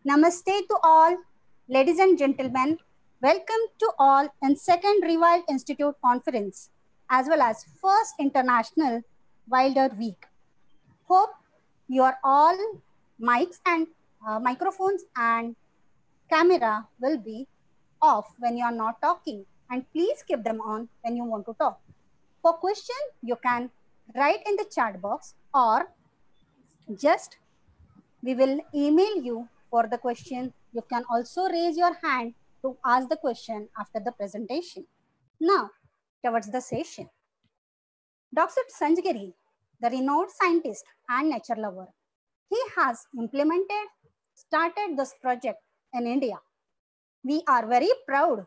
Namaste to all, ladies and gentlemen. Welcome to all in second Rewild Institute conference as well as first International Wilder Week. Hope you are all mics and microphones and camera will be off when you are not talking, and please keep them on when you want to talk. For question, you can write in the chat box or just we will email you for the question. You can also raise your hand to ask the question after the presentation. Now, towards the session. Dr. Sanjgiri, the renowned scientist and nature lover, he has started this project in India. We are very proud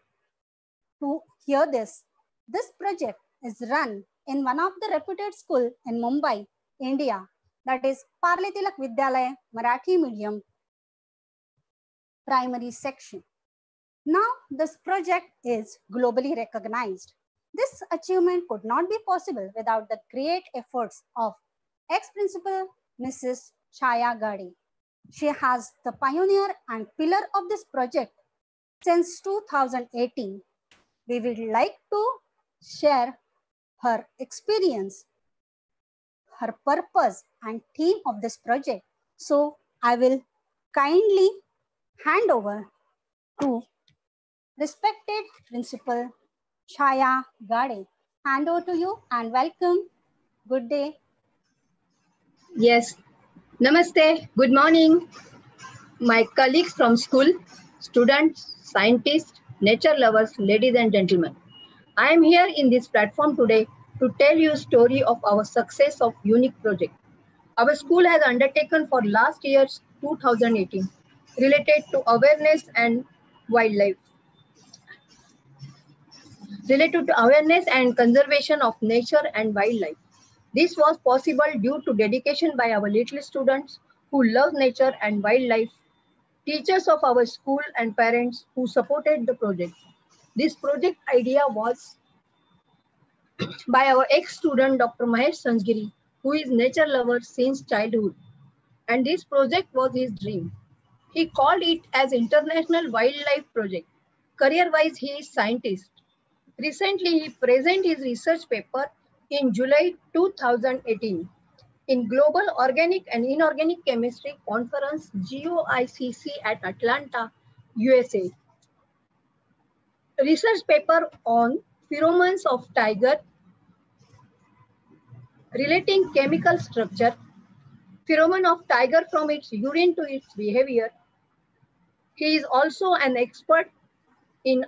to hear this. This project is run in one of the reputed school in Mumbai, India, that is Parle Tilak Vidyalaya Marathi Medium Primary Section. Now, this project is globally recognized. This achievement could not be possible without the great efforts of ex-principal Mrs. Chaya Gade. She has the pioneer and pillar of this project since 2018. We would like to share her experience, her purpose and theme of this project. So I will kindly hand over to respected Principal Chaya Gade. Hand over to you and welcome. Good day. Yes. Namaste. Good morning. My colleagues from school, students, scientists, nature lovers, ladies and gentlemen. I am here in this platform today to tell you a story of our success of unique project. Our school has undertaken for last year's 2018 related to awareness and wildlife. Related to awareness and conservation of nature and wildlife. This was possible due to dedication by our little students who love nature and wildlife, teachers of our school and parents who supported the project. This project idea was by our ex-student Dr. Mahesh Sanjgiri, who is nature lover since childhood. And this project was his dream. He called it as International Wildlife Project. Career-wise, he is scientist. Recently, he presented his research paper in July 2018 in Global Organic and Inorganic Chemistry Conference GOICC at Atlanta, USA. Research paper on pheromones of tiger relating chemical structure, pheromone of tiger from its urine to its behavior. He is also an expert in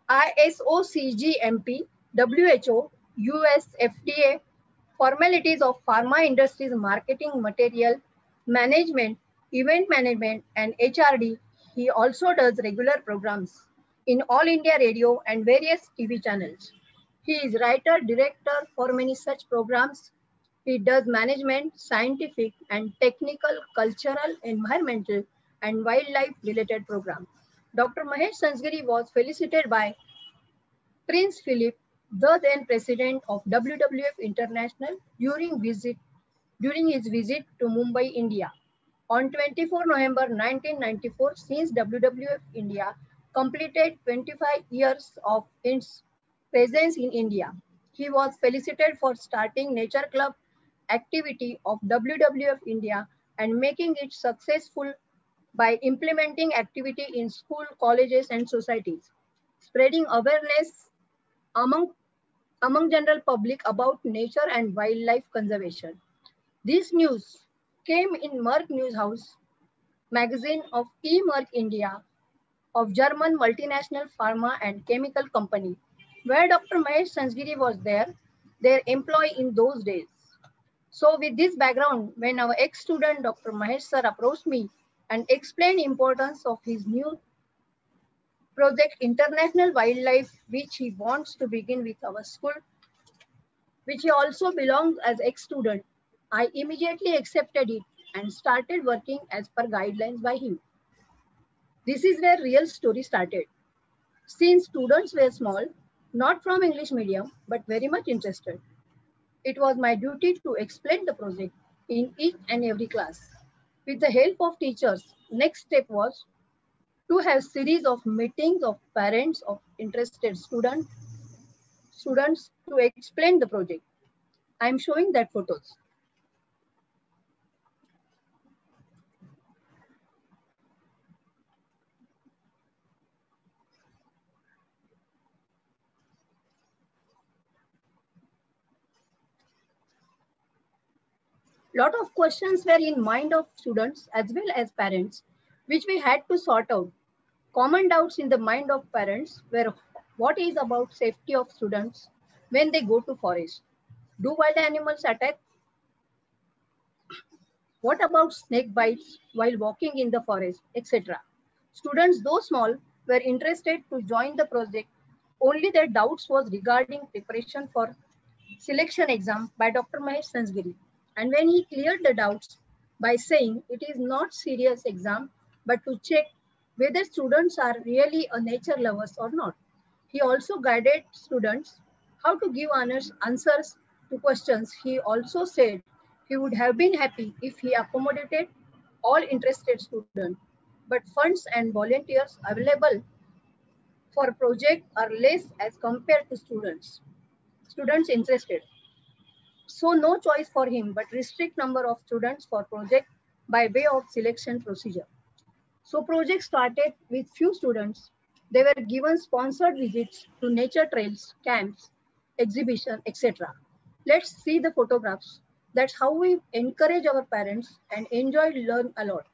ISO CGMP, WHO, US FDA, formalities of pharma industry's marketing material management, event management, and HRD. He also does regular programs in All India Radio and various TV channels. He is writer, director for many such programs. He does management, scientific, and technical, cultural, environmental, and wildlife related programs. Dr. Mahesh Sanjgiri was felicitated by Prince Philip, the then president of WWF International, during his visit to Mumbai, India. On 24 November 1994, since WWF India completed 25 years of its presence in India, he was felicitated for starting Nature Club activity of WWF India and making it successful by implementing activity in school, colleges, and societies, spreading awareness among, among general public about nature and wildlife conservation. This news came in Merck News House magazine of eMerck India of German multinational pharma and chemical company, where Dr. Mahesh Sanjgiri was there, their employee in those days. So with this background, when our ex-student Dr. Mahesh sir approached me and explained importance of his new project International Wildlife, which he wants to begin with our school, which he also belongs as ex-student, I immediately accepted it and started working as per guidelines by him. This is where real story started. Since students were small, not from English medium, but very much interested, it was my duty to explain the project in each and every class. With the help of teachers, next step was to have series of meetings of parents of interested students to explain the project. I am showing that photos. Lot of questions were in mind of students as well as parents, which we had to sort out. Common doubts in the mind of parents were what is about safety of students when they go to forest? Do wild animals attack? What about snake bites while walking in the forest, etc.? Students, though small, were interested to join the project. Only their doubts was regarding preparation for selection exam by Dr. Mahesh Sansgiri. And when he cleared the doubts by saying it is not serious exam, but to check whether students are really a nature lovers or not. He also guided students how to give answers to questions. He also said he would have been happy if he accommodated all interested students, but funds and volunteers available for project are less as compared to students interested. So no choice for him, but restrict number of students for project by way of selection procedure. So project started with few students. They were given sponsored visits to nature trails, camps, exhibition, etc. Let's see the photographs. That's how we encourage our parents and enjoy learn a lot.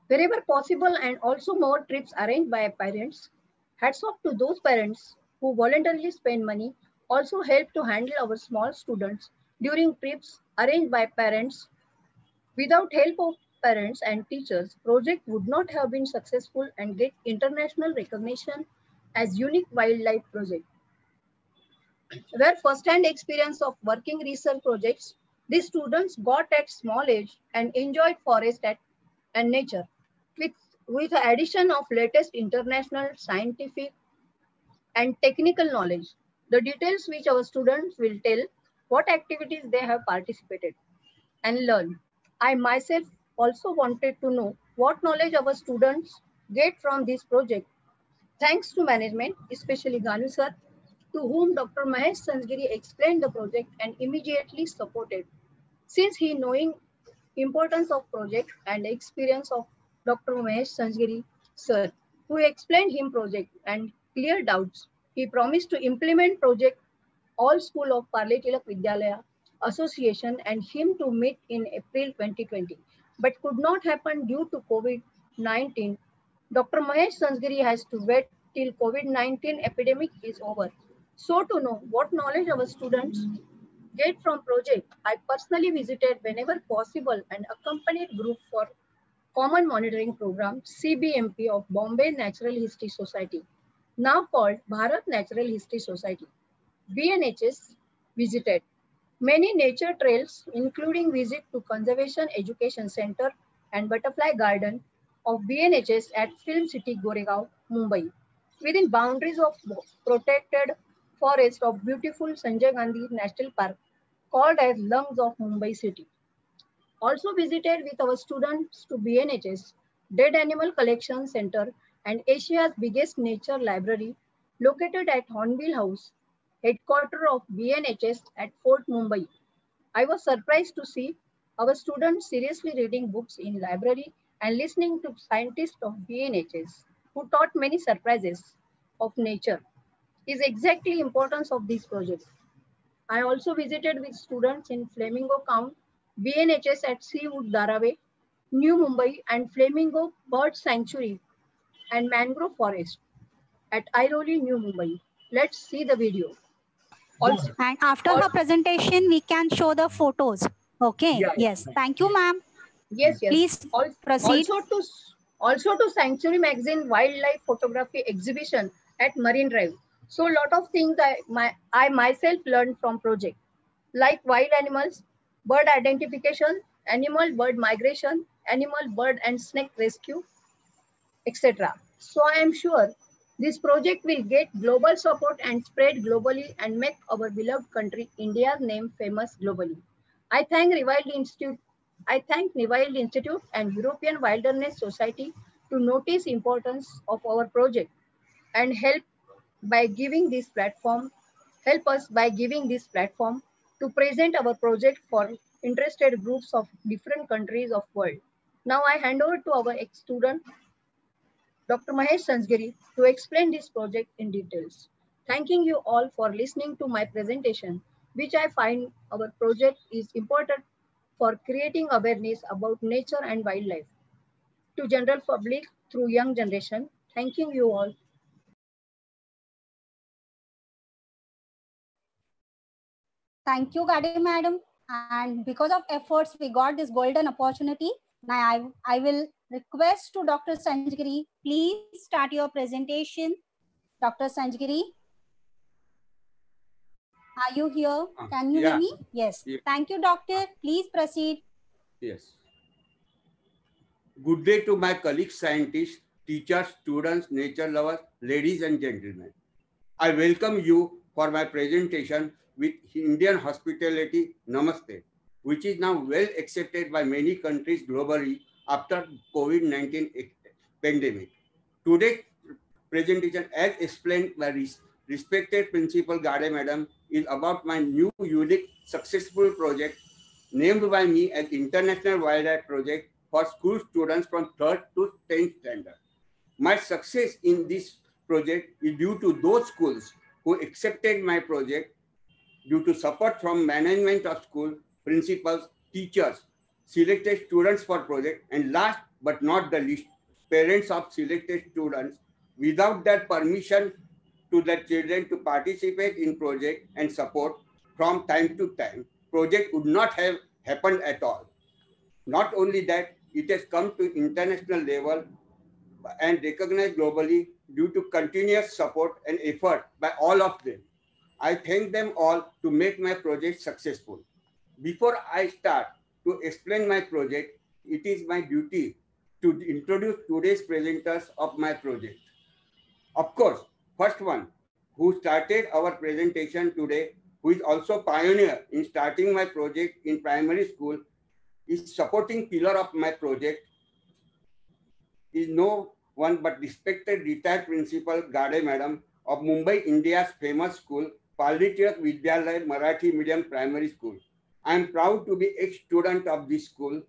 Wherever possible and also more trips arranged by parents. Hats off to those parents who voluntarily spend money, also help to handle our small students during trips arranged by parents. Without help of parents and teachers, project would not have been successful and get international recognition as unique wildlife project. Where first-hand experience of working research projects, these students got at small age and enjoyed and nature. With, with the addition of latest international scientific and technical knowledge, the details which our students will tell what activities they have participated and learned. I myself also wanted to know what knowledge our students get from this project. Thanks to management, especially Ganu sir, to whom Dr. Mahesh Sansgiri explained the project and immediately supported. Since he knowing importance of project and experience of Dr. Mahesh Sansgiri sir, who explained him project and clear doubts, he promised to implement project all school of Parle Tilak Vidyalaya Association and him to meet in April 2020, but could not happen due to COVID-19. Dr. Mahesh Sansgiri has to wait till COVID-19 epidemic is over. So to know what knowledge our students get from project, I personally visited whenever possible and accompanied group for Common Monitoring Program CBMP of Bombay Natural History Society, now called Bharat Natural History Society. BNHS visited many nature trails, including visit to Conservation Education Center and Butterfly Garden of BNHS at Film City, Goregaon, Mumbai, within boundaries of protected forest of beautiful Sanjay Gandhi National Park, called as Lungs of Mumbai City. Also visited with our students to BNHS, Dead Animal Collection Center and Asia's biggest nature library located at Hornbill House, headquarters of BNHS at Fort Mumbai. I was surprised to see our students seriously reading books in library and listening to scientists of BNHS who taught many surprises of nature is exactly importance of this project. I also visited with students in Flamingo Count, BNHS at Seawood Dharaway, New Mumbai and Flamingo Bird Sanctuary and Mangrove Forest at Airoli, New Mumbai. Let's see the video. Also, and after her presentation, we can show the photos. Okay. Yeah, yes. Thank you, ma'am. Yes. Please proceed. Also to Sanctuary Magazine Wildlife Photography Exhibition at Marine Drive. So a lot of things I myself learned from project, like wild animals, bird identification, animal bird migration, animal bird and snake rescue, etc. So I am sure This project will get global support and spread globally and make our beloved country, India's name famous globally. I thank Rewild Institute. I thank Rewild Institute and European Wilderness Society to notice importance of our project and by giving this platform, help us by giving this platform to present our project for interested groups of different countries of world. Now I hand over to our ex-student Dr. Mahesh Sanjgiri to explain this project in details. Thanking you all for listening to my presentation, which I find our project is important for creating awareness about nature and wildlife to general public through young generation. Thanking you all. Thank you, Gade madam. And because of efforts, we got this golden opportunity. Now I will request to Dr. Sanjgiri, please start your presentation. Dr. Sanjgiri, are you here? Can you hear me? Yes. Yeah. Thank you, doctor. Please proceed. Yes. Good day to my colleagues, scientists, teachers, students, nature lovers, ladies and gentlemen. I welcome you for my presentation with Indian hospitality Namaste, which is now well accepted by many countries globally after COVID-19 pandemic. Today's presentation, as explained by respected Principal Gade Madam, is about my new, unique, successful project named by me as International Wildlife Project for school students from 3rd to 10th standard. My success in this project is due to those schools who accepted my project, due to support from management of school, principals, teachers, selected students for project, and last but not the least, parents of selected students. Without their permission to their children to participate in project and support from time to time, project would not have happened at all. Not only that, it has come to international level and recognized globally due to continuous support and effort by all of them. I thank them all to make my project successful. Before I start to explain my project, it is my duty to introduce today's presenters of my project. Of course, first one who started our presentation today, who is also pioneer in starting my project in primary school, is supporting pillar of my project, is no one but respected retired principal Gade Madam of Mumbai, India's famous school, Palli Tirak Vidyalaya Marathi Medium Primary School. I am proud to be ex-student of this school,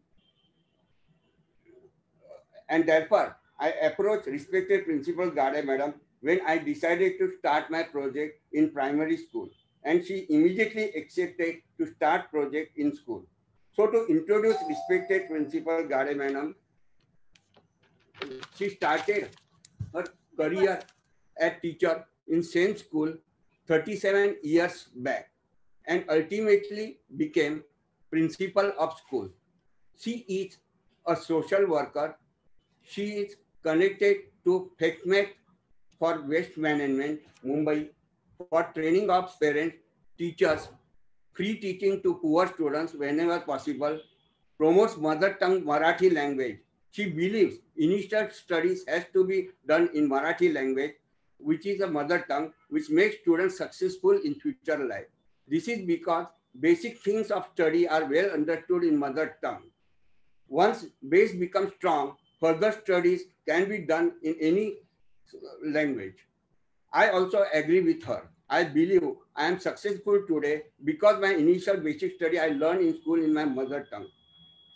and therefore I approached respected Principal Gade Madam when I decided to start my project in primary school, and she immediately accepted to start project in school. So to introduce respected Principal Gade Madam, she started her career as teacher in same school 37 years back and ultimately became principal of school. She is a social worker. She is connected to FECMAT for waste management, Mumbai, for training of parents, teachers, free teaching to poor students whenever possible, promotes mother tongue Marathi language. She believes initial studies has to be done in Marathi language, which is a mother tongue, which makes students successful in future life. This is because basic things of study are well understood in mother tongue. Once base becomes strong, further studies can be done in any language. I also agree with her. I believe I am successful today because my initial basic study I learned in school in my mother tongue.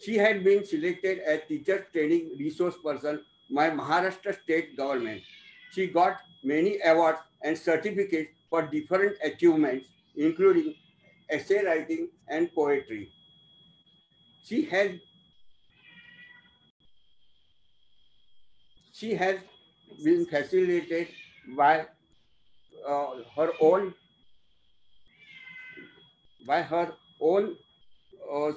She had been selected as teacher training resource person by Maharashtra state government. She got many awards and certificates for different achievements, including essay writing and poetry. She has been facilitated by her own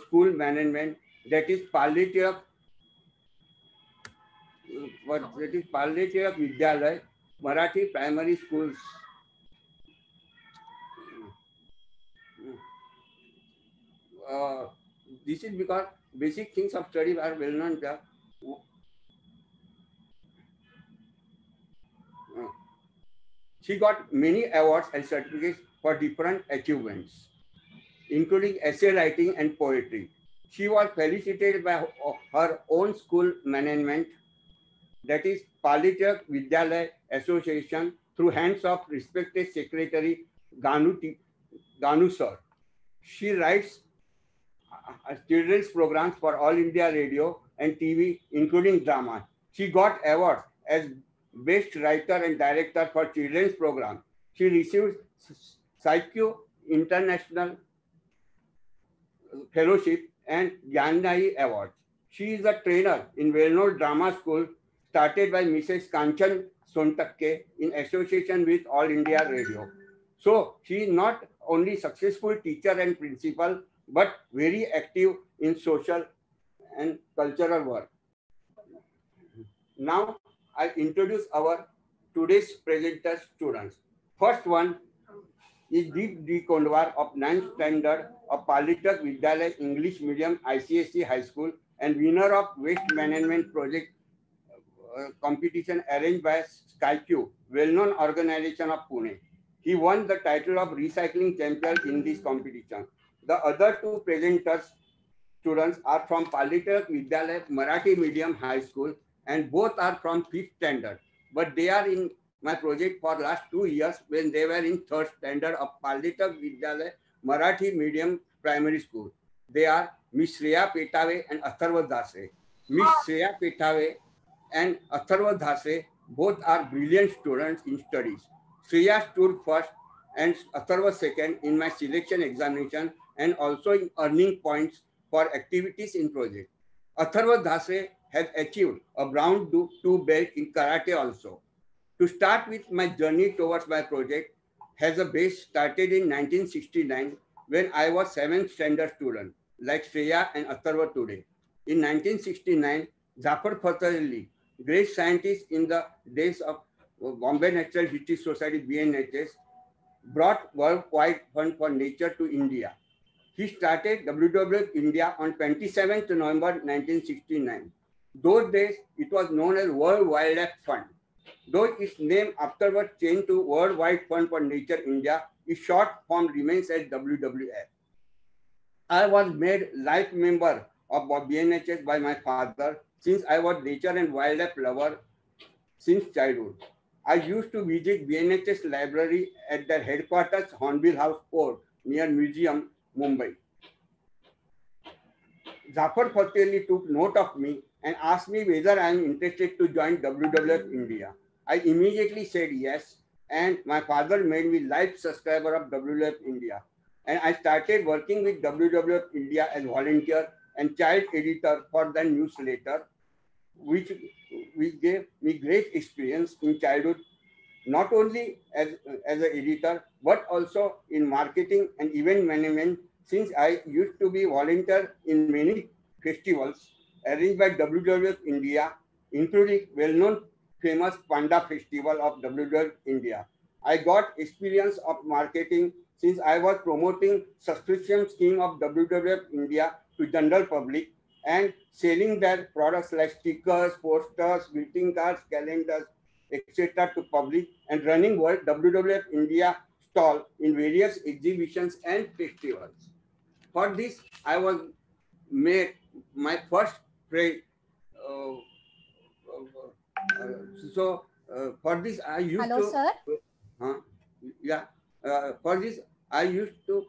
school management, that is Palli Tirak Vidyalaya Marathi Primary Schools. This is because basic things of study are well known there. She got many awards and certificates for different achievements, including essay writing and poetry. She was felicitated by her own school management, that is Palichak Vidyalaya Association, through hands of respected Secretary Ganu sir. She writes children's programs for All India Radio and TV, including drama. She got awards as Best Writer and Director for Children's Program. She received Saikyo International Fellowship and Gyanai Award. She is a trainer in well-known drama school started by Mrs. Kanchan Sontakke in association with All India Radio. So she is not only successful teacher and principal, but very active in social and cultural work. Now I introduce our today's presenter students. First one is Deep D. Kondwar of 9th standard of Palichak Vidyalaya English Medium ICSE High School and winner of Waste Management Project competition arranged by SkyQ, well-known organization of Pune. He won the title of Recycling Champion in this competition. The other two presenters students are from Palichak Vidyalaya Marathi Medium High School and both are from 5th standard. But they are in my project for last 2 years when they were in 3rd standard of Palichak Vidyalaya Marathi Medium Primary School. They are Miss Shreya Petave and Atharva Dhase. Miss Shreya Petave and Atharva Dhase both are brilliant students in studies. Shreya stood first and Atharva second in my selection examination and also in earning points for activities in project. Atharva Dhase has achieved a brown 2 belt in karate also. To start with my journey towards my project has a base started in 1969 when I was 7th standard student like Shreya and Atharva today. In 1969, Zafar Fateh Ali, great scientist in the days of Bombay Natural History Society BNHS, brought worldwide fund for nature to India. He started WWF India on 27th November 1969. Those days, it was known as World Wildlife Fund. Though its name afterwards changed to World Wide Fund for Nature India, its short form remains as WWF. I was made life member of BNHS by my father since I was nature and wildlife lover since childhood. I used to visit BNHS library at their headquarters, Hornbill House Court, near Museum, Mumbai. Zafar Fateh Ali took note of me and asked me whether I am interested to join WWF India. I immediately said yes, and my father made me life subscriber of WWF India. And I started working with WWF India as volunteer and child editor for the newsletter, which gave me great experience in childhood, not only as an editor, but also in marketing and event management, since I used to be volunteer in many festivals arranged by WWF India, including well-known famous Panda Festival of WWF India. I got experience of marketing since I was promoting subscription scheme of WWF India to general public and selling their products like stickers, posters, greeting cards, calendars, etc. to public and running WWF India stall in various exhibitions and festivals. For this, I was made my first trade. For this, I used Hello, to. sir. Yeah. For this, I used to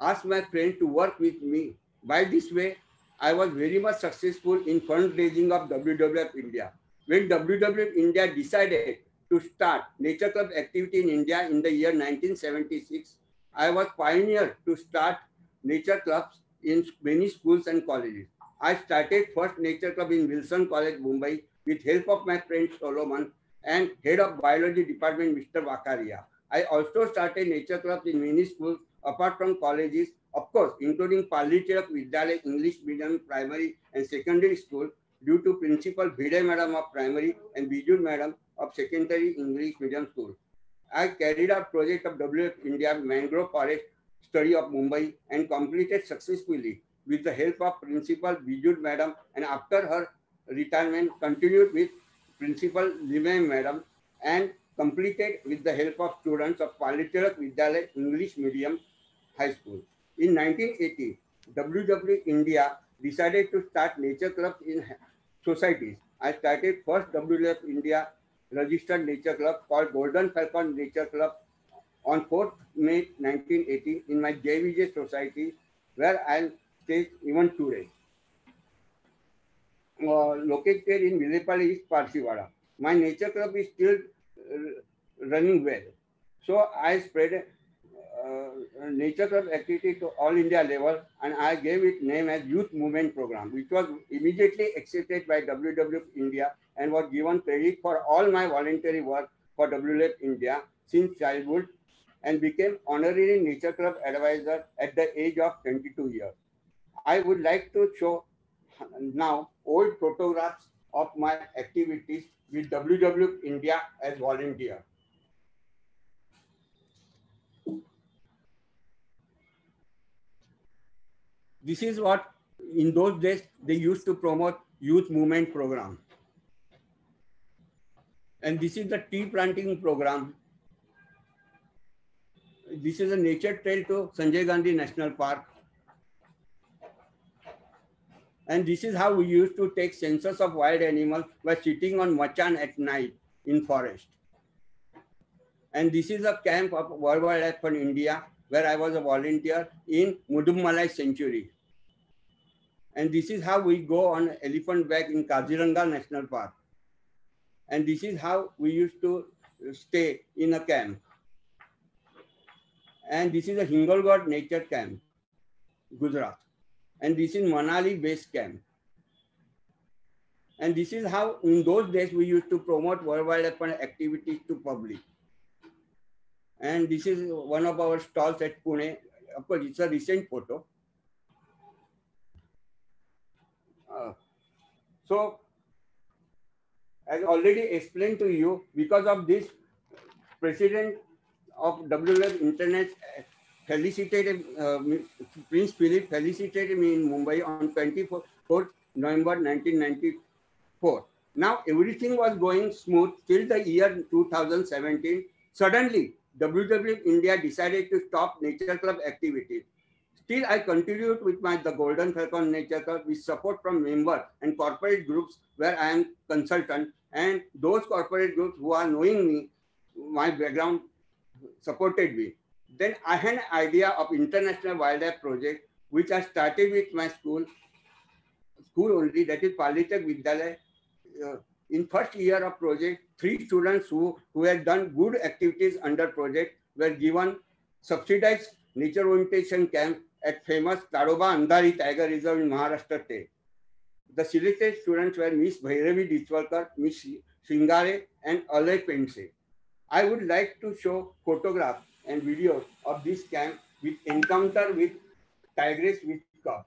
ask my friend to work with me. By this way, I was very much successful in fundraising of WWF India. When WWF India decided to start Nature Club activity in India in the year 1976, I was pioneer to start nature clubs in many schools and colleges. I started first nature club in Wilson College, Mumbai, with help of my friend Solomon and head of biology department, Mr. Wakaria. I also started nature clubs in many schools apart from colleges, of course, including Palichak Vidyalaya English Medium Primary and Secondary School, due to Principal Bhide Madam of Primary and Bijul Madam of Secondary English Medium School. I carried out project of WWF India Mangrove Forest Study of Mumbai and completed successfully with the help of Principal Bijul Madam, and after her retirement continued with Principal Limay Madam and completed with the help of students of Palitilak Vidyalaya English Medium High School. In 1980, WWF India decided to start nature clubs in societies. I started first WWF India registered nature club called Golden Falcon Nature Club on 4th May 1980 in my JVJ society, where I stay even today. Located in Vilepalli, East Parsiwada. My nature club is still running well. So I spread nature club activity to all India level, and I gave it name as Youth Movement Program, which was immediately accepted by WWF India and was given credit for all my voluntary work for WWF India since childhood, and became honorary nature club advisor at the age of 22 years. I would like to show now old photographs of my activities with WWF India as volunteer. This is what in those days they used to promote youth movement program. And this is the tree planting program. This is a nature trail to Sanjay Gandhi National Park. And this is how we used to take census of wild animals by sitting on machan at night in forest. And this is a camp of World Wildlife Fund India, where I was a volunteer in Mudummalai Sanctuary. And this is how we go on elephant back in Kaziranga National Park. And this is how we used to stay in a camp. And this is a Hingolgod Nature Camp, Gujarat. And this is Manali Base Camp. And this is how in those days we used to promote World Wildlife Fund activities to public. And this is one of our stalls at Pune. Of course, it's a recent photo. So, as already explained to you, because of this, President of WWF Internet felicitated, Prince Philip felicitated me in Mumbai on 24th November 1994. Now, everything was going smooth till the year 2017. Suddenly, WWF India decided to stop Nature Club activities. Still, I continued with the Golden Falcon Nature Club with support from members and corporate groups where I am consultant, and those corporate groups who are knowing me, my background supported me. Then I had an idea of International Wildlife Project, which I started with my school only, that is Palitilak Vidyalaya. In first year of project, 3 students who had done good activities under project were given subsidized nature orientation camp at famous Tadoba Andhari Tiger Reserve in Maharashtra state. The selected students were Miss Bhairavi Dishwalkar, Miss Singare, and Alay Pense. I would like to show photographs and videos of this camp with encounter with tigress with cub.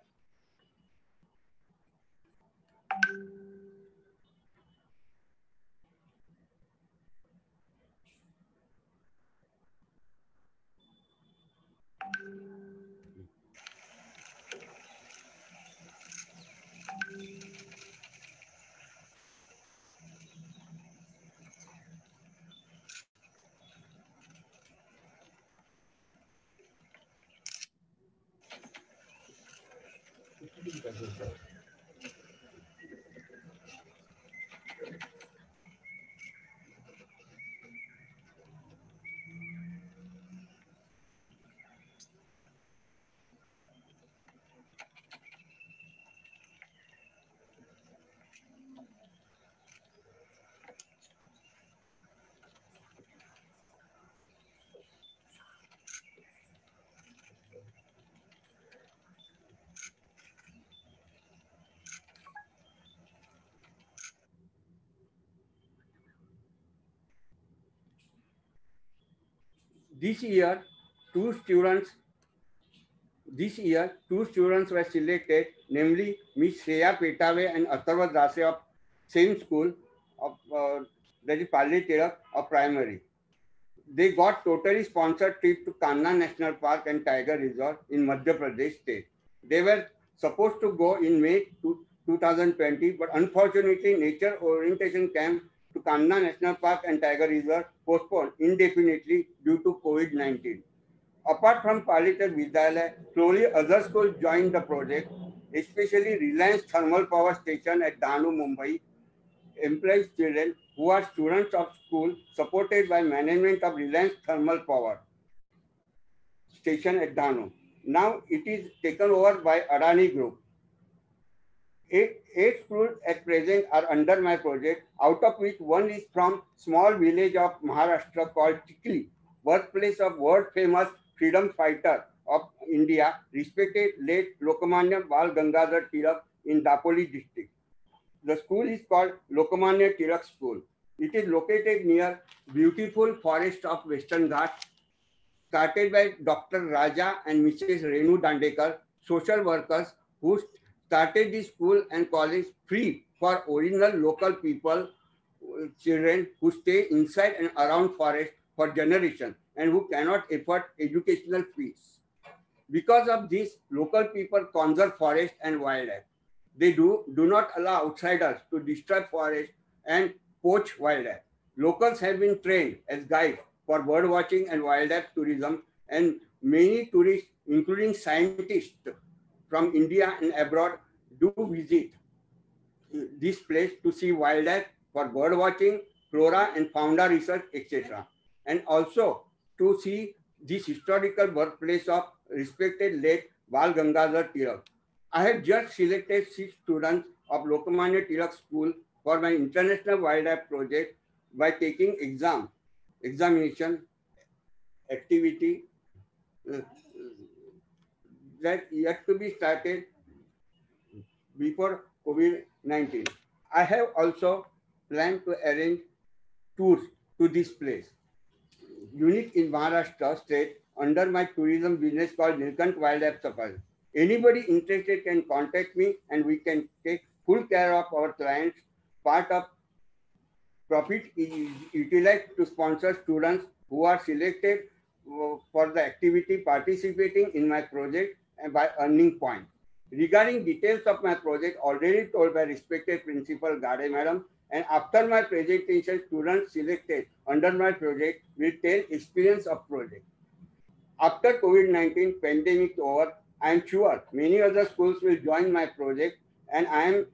This year, two students were selected, namely Miss Shreya Petave and Atharva Dase of same school of that is Palitilak of primary. They got totally sponsored trip to Kanha National Park and Tiger Reserve in Madhya Pradesh state. They were supposed to go in May 2020, but unfortunately, nature orientation camp to Kanha National Park and Tiger Reserve postponed indefinitely due to COVID-19. Apart from Palitar Vidyalaya, slowly other schools joined the project, especially Reliance Thermal Power Station at Dahanu, Mumbai, employs children who are students of school supported by management of Reliance Thermal Power Station at Dahanu. Now it is taken over by Adani Group. Eight schools at present are under my project, out of which one is from small village of Maharashtra called Tikli, birthplace of world famous freedom fighter of India, respected late Lokmanya Bal Gangadhar Tilak in Dapoli district. The school is called Lokmanya Tilak School. It is located near beautiful forest of Western Ghats, started by Dr. Raja and Mrs. Renu Dandekar, social workers who started the school and college free for original local people, children who stay inside and around forest for generations and who cannot afford educational fees. Because of this, local people conserve forest and wildlife. They do not allow outsiders to destroy forest and poach wildlife. Locals have been trained as guides for bird watching and wildlife tourism, and many tourists, including scientists from India and abroad, do visit this place to see wildlife for bird watching, flora and fauna research, etc. And also to see this historical birthplace of respected late Bal Gangadhar Tilak. I have just selected 6 students of Lokmanya Tilak School for my international wildlife project by taking examination, activity that yet to be started before COVID-19. I have also planned to arrange tours to this place, unique in Maharashtra state, under my tourism business called Nilkant Wildlife Safari. Anybody interested can contact me and we can take full care of our clients. Part of profit is utilized to sponsor students who are selected for the activity participating in my project and by earning points. Regarding details of my project, already told by respected Principal Gade Madam, and after my presentation, students selected under my project will tell experience of project. After COVID-19 pandemic over, I am sure many other schools will join my project, and I am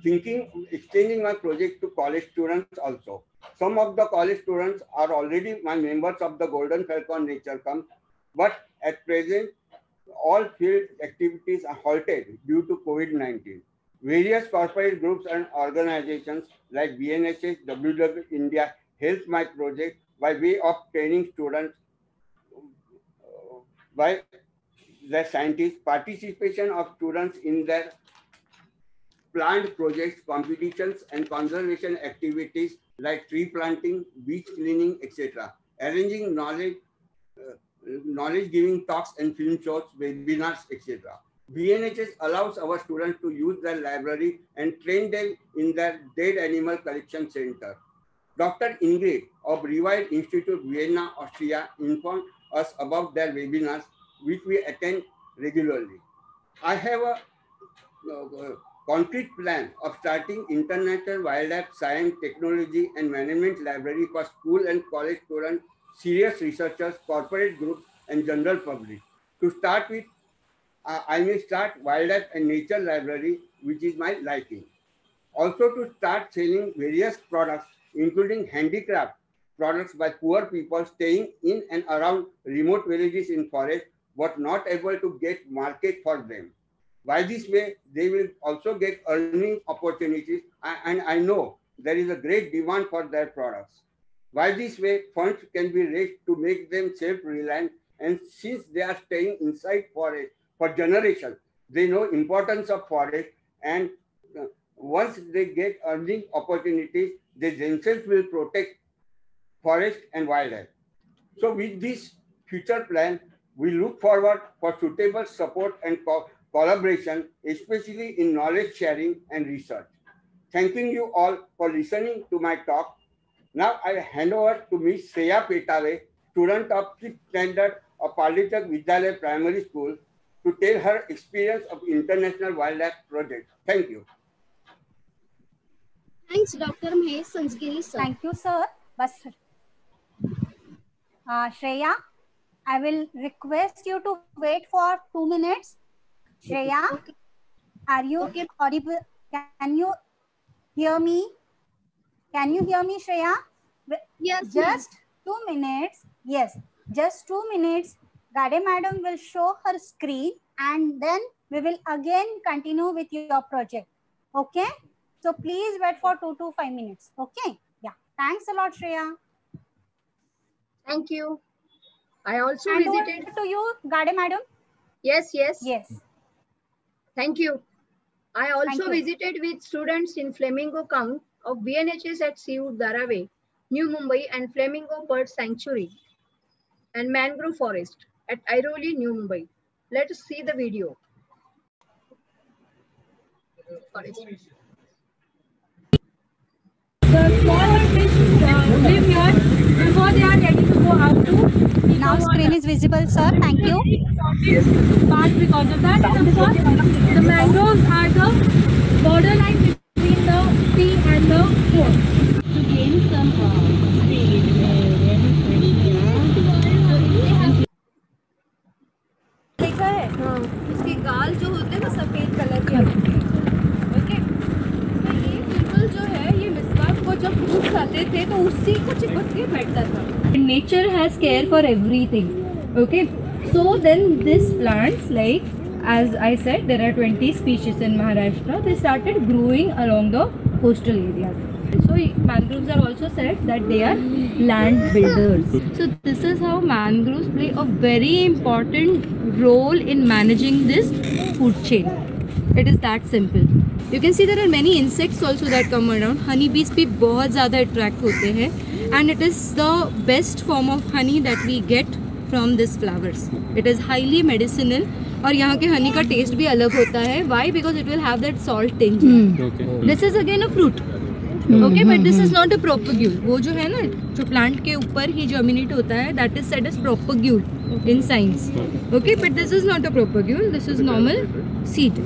thinking extending my project to college students also. Some of the college students are already my members of the Golden Falcon Nature Camp, but at present, all field activities are halted due to COVID-19. Various corporate groups and organizations like BNSS, WWF India helped my project by way of training students by the scientists, participation of students in their plant projects, competitions, and conservation activities like tree planting, beach cleaning, etc. Arranging knowledge giving talks and film shows, webinars, etc. BNHS allows our students to use their library and train them in their dead animal collection center. Dr. Ingrid of Revived Institute, Vienna, Austria, informed us about their webinars, which we attend regularly. I have a concrete plan of starting International Wildlife Science, Technology and Management Library for school and college students, serious researchers, corporate groups, and general public. To start with, I may start Wildlife and Nature Library, which is my liking. Also to start selling various products, including handicraft products by poor people staying in and around remote villages in forest, but not able to get market for them. By this way, they will also get earning opportunities, and I know there is a great demand for their products. By this way, funds can be raised to make them self-reliant, and since they are staying inside forest for generations, they know importance of forest, and once they get earning opportunities, they themselves will protect forest and wildlife. So with this future plan, we look forward for suitable support and collaboration, especially in knowledge sharing and research. Thanking you all for listening to my talk. Now I hand over to Ms. Shreya Petave, student of 6th standard of Palitak Vidyalaya Primary School, to tell her experience of International Wildlife Project. Thank you. Thanks, Dr. Mahesh Sanjgiri, sir. Thank you, sir. Bas. Shreya, I will request you to wait for 2 minutes. Shreya, Okay. are you Okay. audible? Can you hear me? Can you hear me, Shreya? Yes, Just 2 minutes. Yes, just 2 minutes. Gade madam will show her screen and then we will again continue with your project. Okay? So please wait for 2 to 5 minutes. Okay? Yeah. Thanks a lot, Shreya. Thank you. I also Hand over visited. to you, Gade madam. Yes. Yes. Thank you. I also Thank you. visited with students in Flamingo Count of BNHS at Siud Dharaway, New Mumbai, and Flamingo Bird Sanctuary and Mangrove Forest at Airoli, New Mumbai. Let us see the video. The smaller fish live here before they are ready to go out to Now screen is visible, sir. Thank you. part because of that. And of course, the mangroves are the borderline between the sea and the coast. To gain some देखा है उसके गाल जो होते हैं वो सफेद colour के होते हैं ओके तो ये बिल्कुल जो है ये मिसवाक को जब फ्रूट्स आते थे तो उसी को चिपक के बैठता था nature has care for everything okay so then this plants like as I said there are 20 species in Maharashtra they started growing along the coastal areas so mangroves are also said that they are land builders so this is how mangroves play a very important role in managing this food chain it is that simple you can see there are many insects also that come around honeybees भी बहुत ज़्यादा attract होते हैं and it is the best form of honey that we get from these flowers it is highly medicinal और यहाँ के हनी का test भी अलग होता है why because it will have that salt tinge this is again a fruit okay but this is not a propagule वो जो है ना जो प्लांट के ऊपर ही germinate होता है that is said as propagule in science okay but this is not a propagule this is normal seed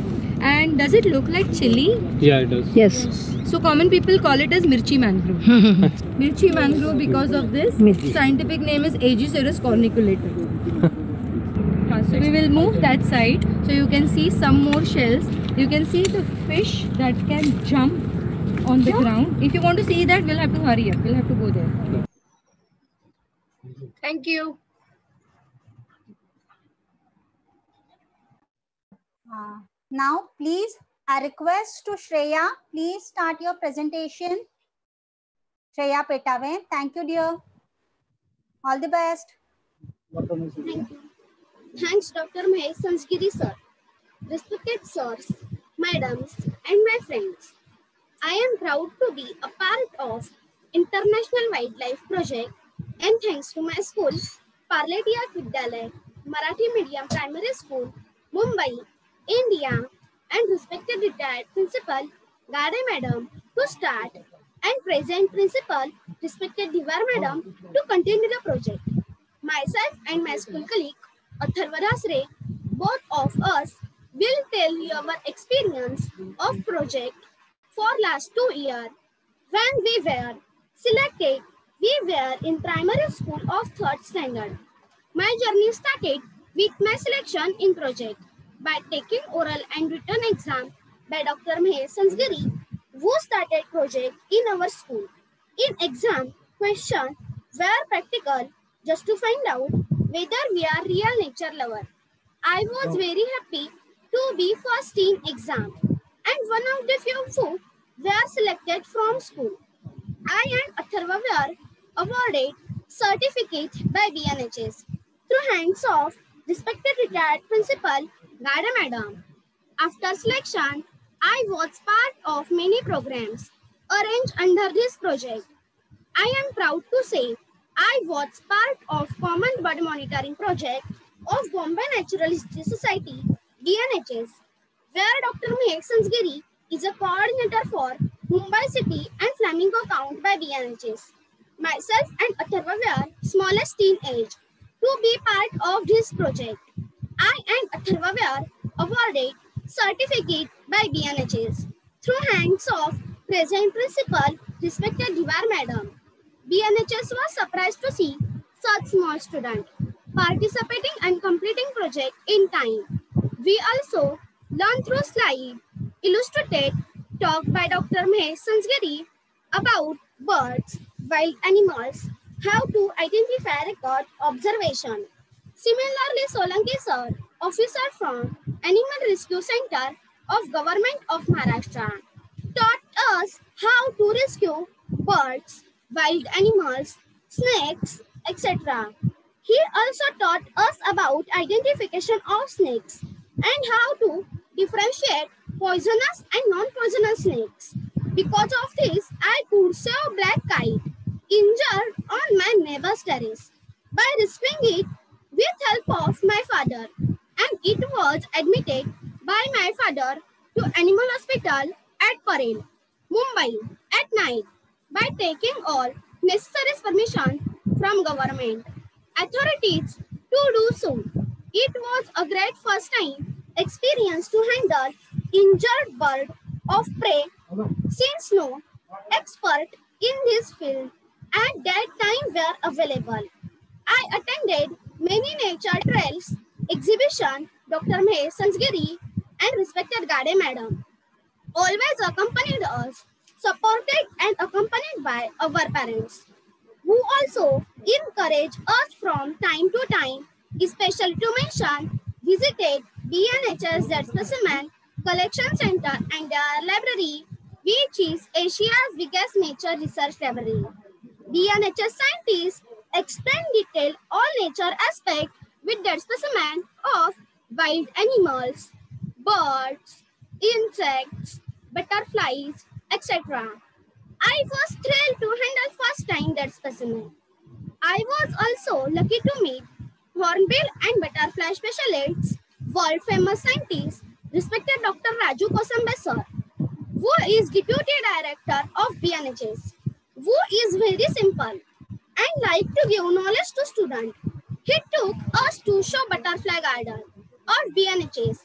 and does it look like chili Yeah, it does. Yes. so common people call it as mirchi mangrove mirchi mangrove because of this Mirchi. scientific name is Aegisaurus corniculator so we will move that side so you can see some more shells you can see the fish that can jump on the ground if you want to see that we'll have to hurry up we'll have to go there Thank you. Now, please, I request to Shreya, please start your presentation. Shreya Petave, thank you, dear. All the best. Thank you. Thanks, Dr. Mahesh Sanjgiri, sir. Respected sirs, madams, and my friends, I am proud to be a part of International Wildlife Project and thanks to my school, Parletiya Vidyalaya, Marathi Medium Primary School, Mumbai, India, and respected retired principal, Gade Madam, to start and present principal, respected Diwar Madam, to continue the project. Myself and my school colleague, Atharva Dasre, both of us will tell you our experience of project for last 2 years. When we were selected, we were in primary school of 3rd standard. My journey started with my selection in project by taking oral and written exam by Dr. Mahesh Sanjgiri, who started project in our school. In exam, question were practical just to find out whether we are real nature lover. I was very happy to be first in exam and one of the few who were selected from school. I and Atharva were awarded certificate by BNHS through hands of respected retired principal Gada Madam. After selection, I was part of many programs arranged under this project. I am proud to say I was part of Common Bird Monitoring Project of Bombay Natural History Society, BNHS, where Dr. Mahesh Sanjgiri is a coordinator for Mumbai City and Flamingo Count by BNHS. Myself and Atharva were smallest in age to be part of this project. I and Atharva were awarded certificate by BNHS through hands of Present principal, respected Diwar madam. BNHS was surprised to see such small student participating and completing project in time. We also learn through slide, illustrated talk by Dr. Mahesh Sansgiri about birds, wild animals, how to identify record observation. Similarly, Solanki sir, officer from Animal Rescue Center of Government of Maharashtra, taught us how to rescue birds, wild animals, snakes, etc. He also taught us about identification of snakes and how to differentiate poisonous and non-poisonous snakes. Because of this, I could save a black kite injured on my neighbor's terrace by rescuing it with help of my father, and it was admitted by my father to animal hospital at Parel, Mumbai at night by taking all necessary permission from government authorities to do so. It was a great first time experience to handle injured bird of prey since no expert in this field at that time were available. I attended many nature trails exhibition, Dr. Mahesh Sansgiri and respected Gade madam always accompanied us, supported and accompanied by our parents, who also encourage us from time to time, especially to mention, visited BNHS Jet Specimen Collection Center and their library, which is Asia's biggest nature research library. BNHS scientists explain detail all nature aspect with that specimen of wild animals, birds, insects, butterflies, etc. I was thrilled to handle first time that specimen. I was also lucky to meet hornbill and butterfly specialists, world famous scientist, respected Dr. Raju Kosambe sir, who is Deputy Director of BNHS, who is very simple and like to give knowledge to students. He took us to show butterfly garden of BNHS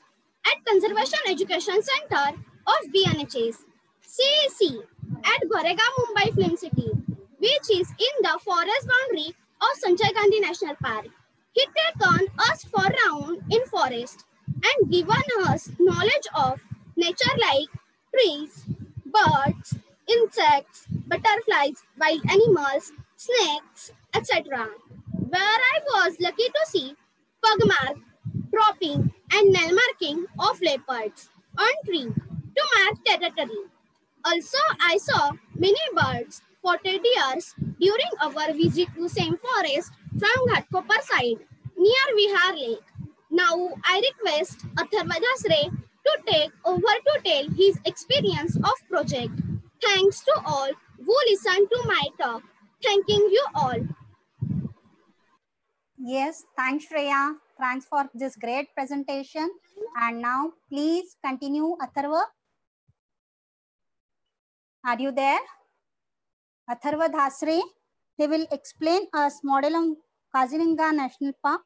at Conservation Education Center of BNHS, CEC at Goregaon, Mumbai Film City, which is in the forest boundary of Sanjay Gandhi National Park. He taken us for round in forest and given us knowledge of nature like trees, birds, insects, butterflies, wild animals, snakes, etc. Where I was lucky to see pug mark, dropping and nail marking of leopards on tree to mark territory. Also, I saw many birds, spotted deers during our visit to same forest from Ghatkopar side near Vihar Lake. Now, I request Atharva Dhasre to take over to tell his experience of project. Thanks to all who listened to my talk. Thanking you all. Yes, thanks Shreya. Thanks for this great presentation. And now please continue, Atharva. Are you there? Atharva Dhasre. He will explain us model on Kaziranga National Park.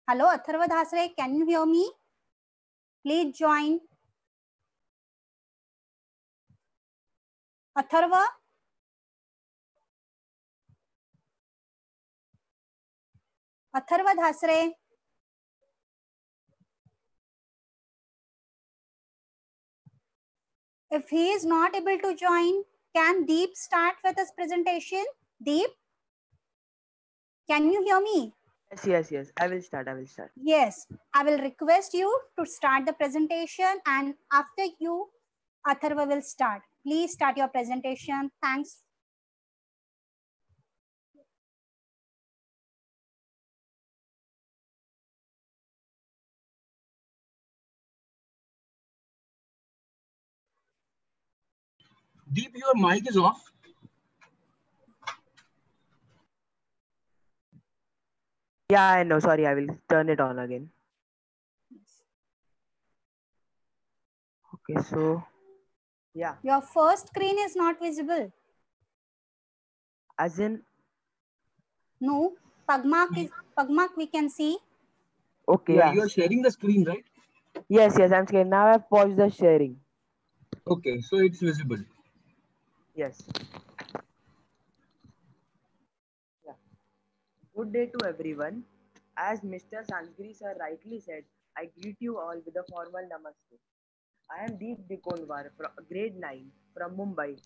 Hello, Atharva Dhasre. Can you hear me? Please join. Atharva. Atharva Dhasre. If he is not able to join, can Deep start with his presentation? Deep, can you hear me? Yes. I will start. Yes, I will request you to start the presentation, and after you, Atharva will start. Please start your presentation. Thanks. Deep, your mic is off. Yeah, I know. Sorry, I will turn it on again. Okay, so yeah. Your first screen is not visible. As in? No, Pugmark we can see. Okay. Yeah, you are sharing the screen, right? Yes, I'm scared. Now I've paused the sharing. Okay, so it's visible. Yes. Yeah. Good day to everyone. As Mr. Sanskri sir rightly said, I greet you all with a formal namaste. I am Deep Dikonwar from grade 9 from Mumbai.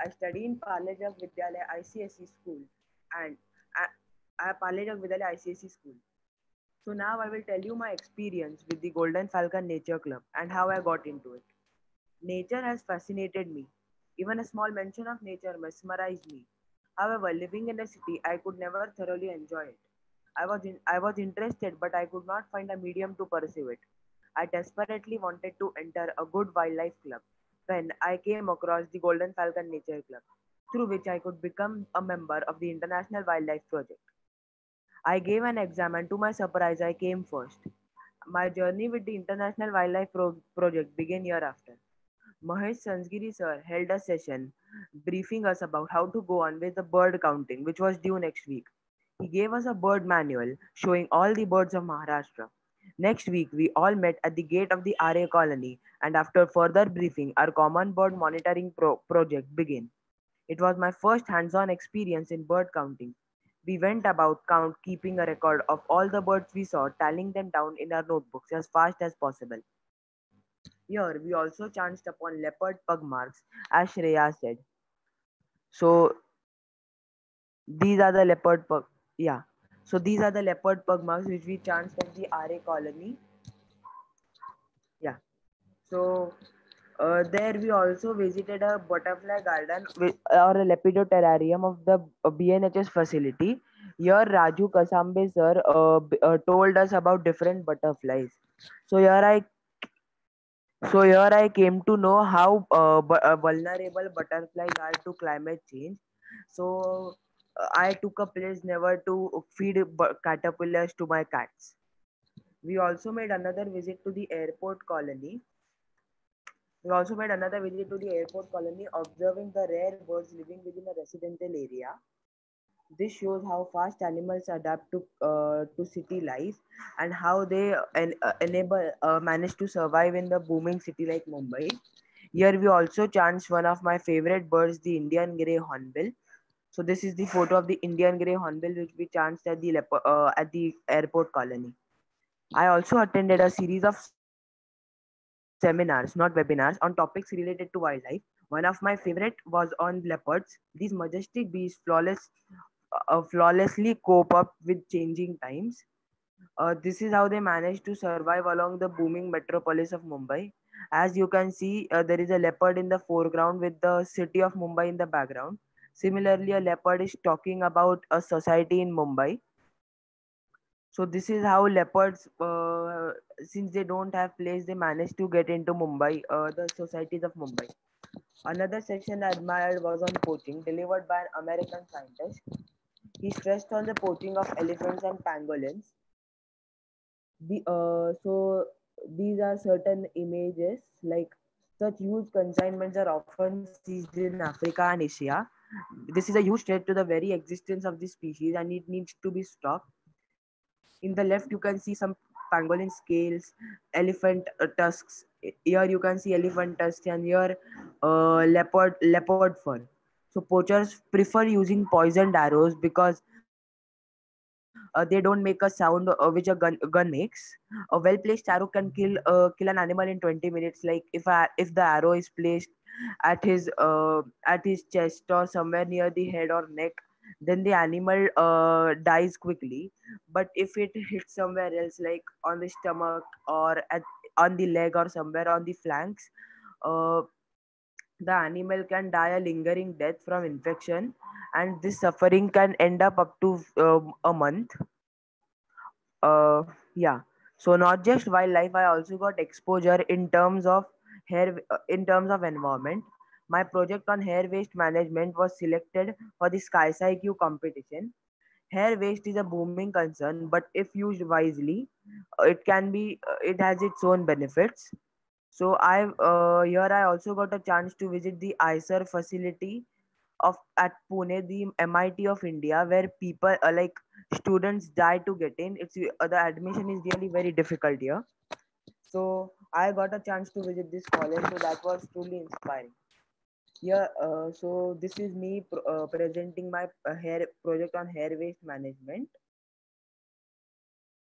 I study in Palejak Vidyalaya ICSE school and Palejak Vidyalaya ICSE school. So now I will tell you my experience with the Golden Falcon Nature Club and how I got into it. Nature has fascinated me. Even a small mention of nature mesmerized me. However, living in a city, I could never thoroughly enjoy it. I was interested, but I could not find a medium to pursue it. I desperately wanted to enter a good wildlife club when I came across the Golden Falcon Nature Club, through which I could become a member of the International Wildlife Project. I gave an exam, and to my surprise, I came first. My journey with the International Wildlife Project began year after. Mahesh Sansgiri sir held a session briefing us about how to go on with the bird counting, which was due next week. He gave us a bird manual showing all the birds of Maharashtra. Next week, we all met at the gate of the RA colony, and after further briefing, our common bird monitoring project began. It was my first hands on experience in bird counting. We went about keeping a record of all the birds we saw, tallying them down in our notebooks as fast as possible. Here, we also chanced upon leopard pug marks, as Shreya said. So, these are the leopard pug. Yeah. So, these are the leopard pug marks which we chanced at the RA colony. Yeah. So, there we also visited a butterfly garden or a lepidotherrarium of the BNHS facility. Here, Raju Kasambe sir told us about different butterflies. So here I came to know how vulnerable butterflies are to climate change. So I took a pledge never to feed caterpillars to my cats. We also made another visit to the airport colony. We also made another visit to the airport colony, observing the rare birds living within a residential area. This shows how fast animals adapt to city life and how they enable manage to survive in the booming city like Mumbai. Here we also chanced one of my favorite birds, the Indian grey hornbill. So this is the photo of the Indian grey hornbill which we chanced at the airport colony. I also attended a series of seminars, not webinars, on topics related to wildlife. One of my favorite was on leopards. These majestic beasts flawlessly cope up with changing times. This is how they manage to survive along the booming metropolis of Mumbai. As you can see, there is a leopard in the foreground with the city of Mumbai in the background. Similarly, a leopard is talking about a society in Mumbai. So this is how leopards, since they don't have place, they manage to get into Mumbai, the societies of Mumbai. Another section I admired was on poaching, delivered by an American scientist. He stressed on the poaching of elephants and pangolins. So these are certain images like such huge consignments are often seized in Africa and Asia. This is a huge threat to the very existence of this species and it needs to be stopped. In the left, you can see some pangolin scales, elephant tusks. Here you can see elephant tusks and here leopard fur. So poachers prefer using poisoned arrows because they don't make a sound which a gun makes. A well placed arrow can kill an animal in 20 minutes. Like if the arrow is placed at his chest or somewhere near the head or neck, then the animal dies quickly. But if it hits somewhere else, like on the stomach or on the leg or somewhere on the flanks, uh, the animal can die a lingering death from infection, and this suffering can end up to a month. Yeah. So not just wildlife, I also got exposure in terms of environment. My project on hair waste management was selected for the SkySiQ competition. Hair waste is a booming concern, but if used wisely, it has its own benefits. So I also got a chance to visit the ICER facility of at Pune, the MIT of India, where people like students die to get in. The admission is really very difficult here. So I got a chance to visit this college, so that was truly inspiring. Yeah, so this is me presenting my hair project on hair waste management.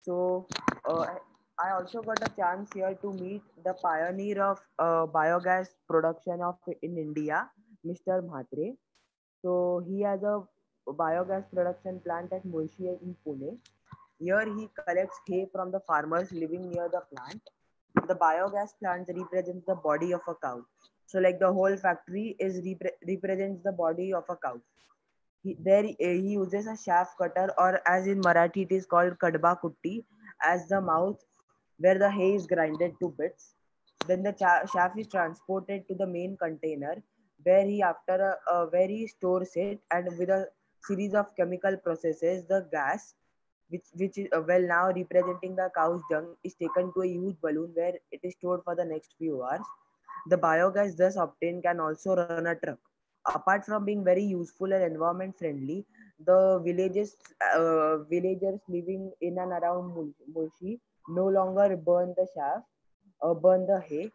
So I also got a chance here to meet the pioneer of biogas production of in India, Mr. Mhatre. So he has a biogas production plant at Mulshi in Pune. Here he collects hay from the farmers living near the plant. The biogas plant represents the body of a cow. So like the whole factory is represents the body of a cow. He uses a shaft cutter, or as in Marathi it is called kadba kutti, as the mouth where the hay is grinded to bits. Then the shaft is transported to the main container where where he stores it, and with a series of chemical processes, the gas, which is well now representing the cow's dung, is taken to a huge balloon where it is stored for the next few hours. The biogas thus obtained can also run a truck. Apart from being very useful and environment friendly, the villagers living in and around Mulshi no longer burn the shaft or burn the hay.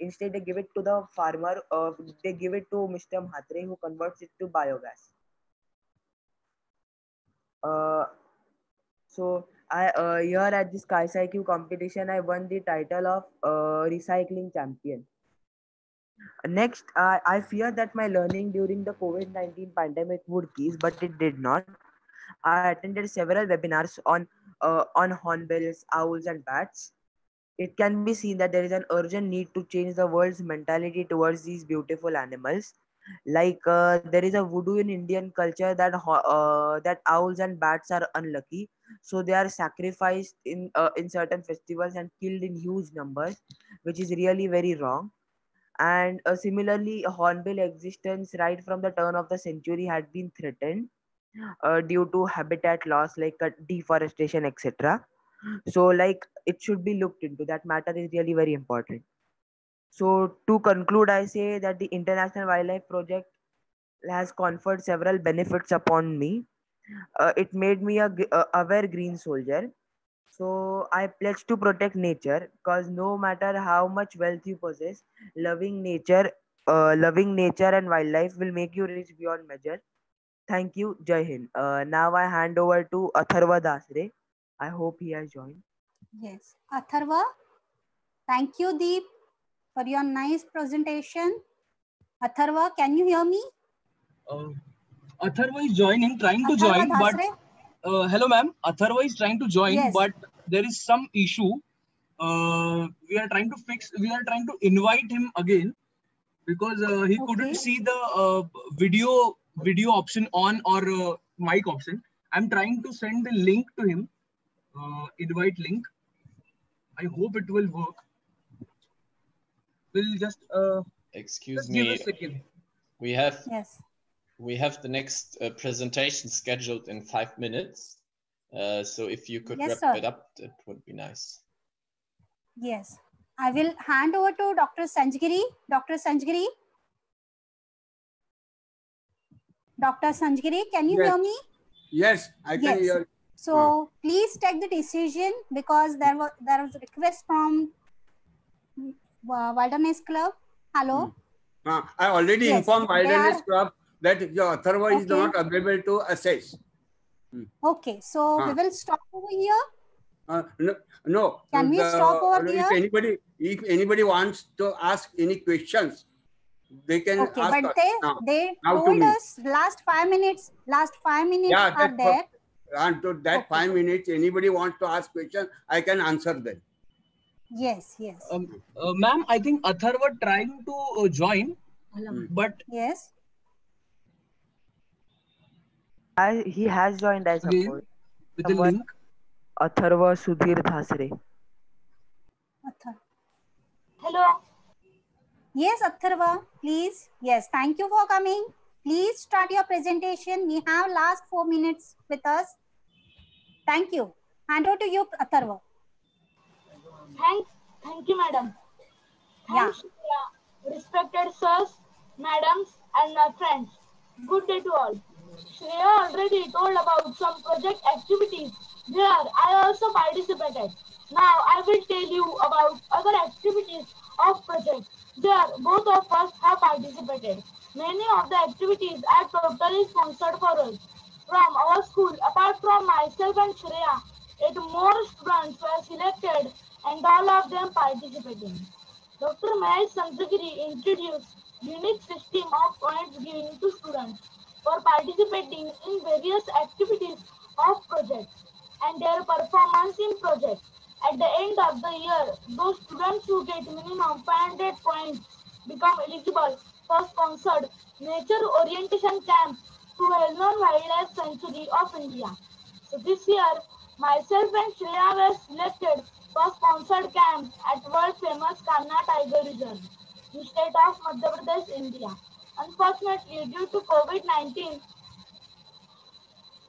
Instead, they give it to the farmer, or they give it to Mr. Mhatre, who converts it to biogas. Uh, so I here at this KaiSciQ competition, I won the title of recycling champion. Next, I fear that my learning during the COVID-19 pandemic would cease, but it did not. I attended several webinars on hornbills, owls, and bats. It can be seen that there is an urgent need to change the world's mentality towards these beautiful animals. Like there is a voodoo in Indian culture that owls and bats are unlucky, so they are sacrificed in certain festivals and killed in huge numbers, which is really very wrong. And similarly, hornbill existence right from the turn of the century had been threatened due to habitat loss, like deforestation, etc. So like it should be looked into. That matter is really very important. So to conclude, I say that the International Wildlife Project has conferred several benefits upon me. It made me a aware green soldier. So I pledge to protect nature, because no matter how much wealth you possess, loving nature and wildlife will make you rich beyond measure. Thank you, Jai Hind. Now I hand over to Atharva Dasre. I hope he has joined. Yes, Atharva. Thank you, Deep, for your nice presentation. Atharva, can you hear me? Atharva is joining, trying to Atharva join, but Dasre? hello, ma'am. Atharva is trying to join, Yes. but there is some issue. We are trying to fix. We are trying to invite him again because he couldn't see the video option on, or mic option. I'm trying to send the link to him, invite link. I hope it will work. We'll just excuse just me. Give a second. We have the next presentation scheduled in 5 minutes. So if you could wrap it up, it would be nice. Yes. I will hand over to Dr. Sanjgiri. Dr. Sanjgiri? Dr. Sanjgiri, can you hear me? Yes, I can hear you. So please take the decision, because there was a request from Wilderness Club. Hello. I already informed Wilderness Club that your Atharva is not available to assess. Okay, so we will stop over here. No. Can we stop over here? If anybody wants to ask any questions, they can ask. But they told us last 5 minutes. Last 5 minutes are there. And to that 5 minutes, anybody wants to ask questions, I can answer them. Yes, yes. Ma'am, I think Atharva trying to join, but yes, he has joined, I suppose. With the link. Atharva Sudhir Dhasre. Hello. Yes, Atharva, please. Yes, thank you for coming. Please start your presentation. We have last 4 minutes with us. Thank you. Hand over to you, Atharva. Thank you, madam. Thanks, respected sirs, madams, and my friends. Good day to all. Shreya already told about some project activities. There, I also participated. Now I will tell you about other activities of project. There, both of us have participated. Many of the activities are totally sponsored for us from our school. Apart from myself and Shreya, 8 more students were selected and all of them participating. Dr. Mahesh Sanzagiri introduced unique system of points given to students for participating in various activities of project and their performance in project. At the end of the year, those students who get minimum 500 points become eligible for sponsored nature orientation camp to well-known wildlife sanctuary of India. So this year, myself and Shreya were selected for sponsored camp at world famous Kanha Tiger Reserve, in state of Madhya Pradesh, India. Unfortunately, due to COVID-19,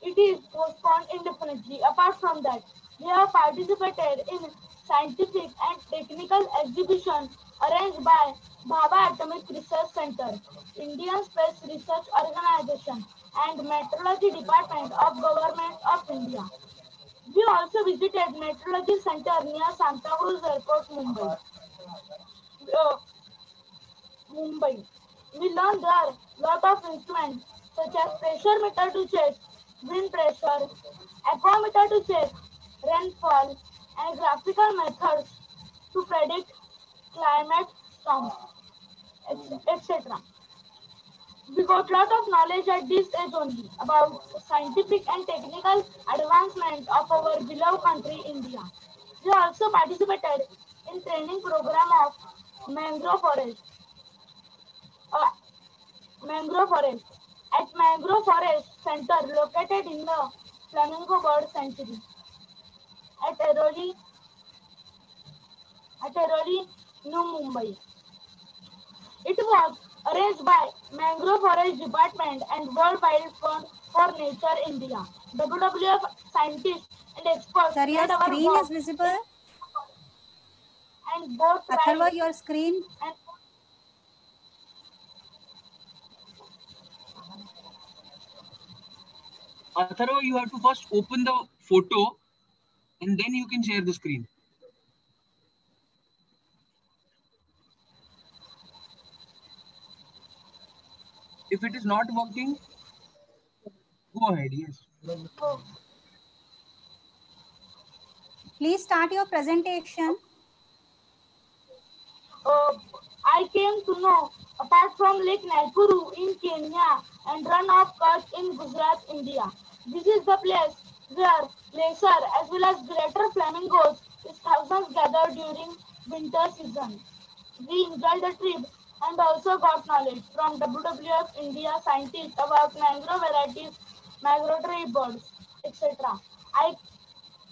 it is postponed indefinitely. Apart from that, we have participated in scientific and technical exhibition arranged by Bhabha Atomic Research Center, Indian Space Research Organization, and Meteorology Department of Government of India. We also visited Meteorology Center near Santa Cruz Airport, Mumbai. Uh, Mumbai. We learned there lot of instruments such as pressure meter to check wind pressure, aquameter to check rainfall, and graphical methods to predict climate storms, etc. We got lot of knowledge at this age only about scientific and technical advancement of our beloved country India. We also participated in training program of mangrove forest. Uh, Mangrove Forest. At Mangrove Forest Center located in the Flamingo Bird Sanctuary at Airoli, New Mumbai. It was arranged by Mangrove Forest Department and World Wildlife Fund for Nature India. WWF scientists and experts Sir, your led our screen work is visible. And both Atharva, your screen. And Atharva, you have to first open the photo and then you can share the screen. If it is not working, go ahead, yes. Please start your presentation. I came to know, apart from Lake Naikuru in Kenya and Run of Kutch in Gujarat, India, this is the place where lesser as well as greater flamingos is thousands gathered during winter season. We enjoyed the trip and also got knowledge from WWF India scientists about mangrove varieties, migratory birds, etc.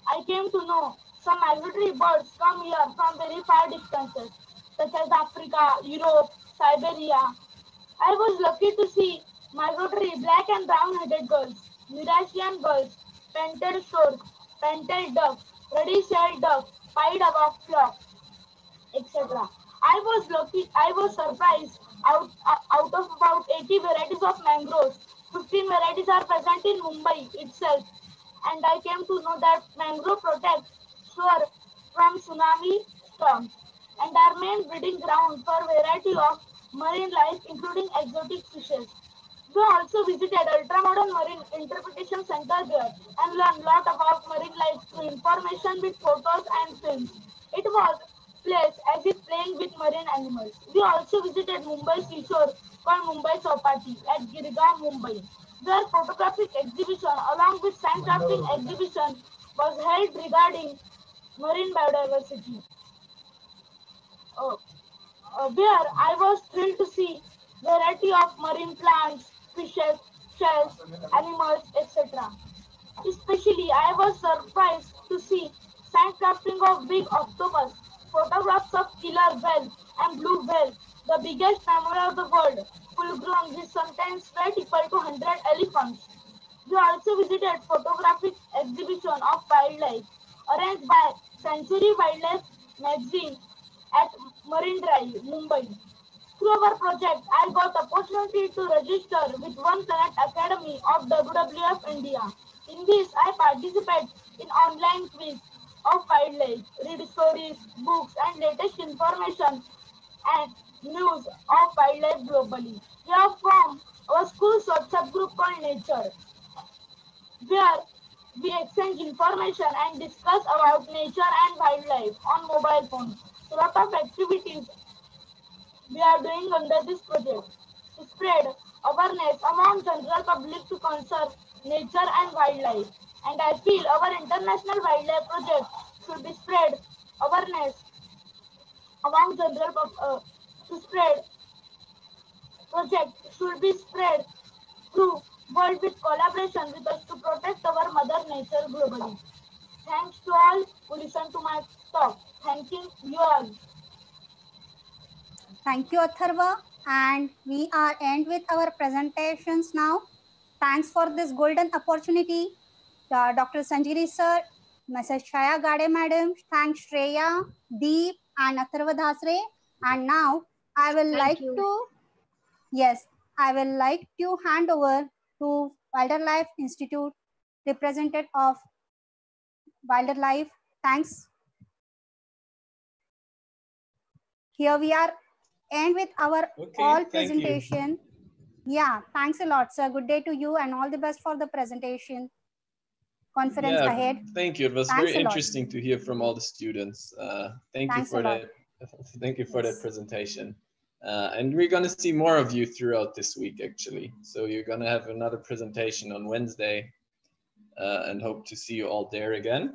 I came to know some migratory birds come here from very far distances, such as Africa, Europe, Siberia. I was lucky to see migratory black and brown-headed gulls, Eurasian gulls, painted stork, painted duck, reddish-tailed duck, pied above flock, etc. I was surprised out of about 80 varieties of mangroves, 15 varieties are present in Mumbai itself. And I came to know that mangrove protects shore from tsunami storms and are main breeding ground for variety of marine life, including exotic fishes. We also visited Ultramodern Marine Interpretation Center there and learned lot about marine life through information with photos and films. It was place as if playing with marine animals. We also visited Mumbai seashore called Mumbai Chowpatty at Girgaon, Mumbai. Where photographic exhibition along with sand crafting exhibition was held regarding marine biodiversity. Where I was thrilled to see variety of marine plants, fishes, shells, animals, etc. Especially, I was surprised to see sand crafting of big octopus, photographs of killer whale and blue whale, the biggest mammal of the world, full grown with sometimes weight equal to 100 elephants. We also visited photographic exhibition of wildlife arranged by Century Wildlife Magazine at Marine Drive, Mumbai. Through our project, I got opportunity to register with One Planet Academy of WWF India. In this, I participate in online quiz of wildlife, read stories, books, and latest information and news of wildlife globally. We have formed our school's WhatsApp group called Nature, where we exchange information and discuss about nature and wildlife on mobile phones. A lot of activities we are doing under this project to spread awareness among general public to conserve nature and wildlife. And I feel our international wildlife project should be spread awareness among to spread project should be spread through world with collaboration with us to protect our mother nature globally. Thanks to all who listen to my talk. Thanking you all. Thank you, Atharva. And we are end with our presentations now. Thanks for this golden opportunity. Dr. Sanjgiri sir, Mrs. Shaya Gade madam, thanks Shreya, Deep and Atharva Dhasre. And now I will like to hand over to Wildlife Institute, representative of Wildlife. Thanks. Here we are end with our all presentation. Yeah, thanks a lot, sir. Good day to you and all the best for the presentation conference ahead. Thank you. It was very interesting to hear from all the students. Thank you for that. Thank you for that presentation. And we're going to see more of you throughout this week, actually. So you're going to have another presentation on Wednesday and hope to see you all there again.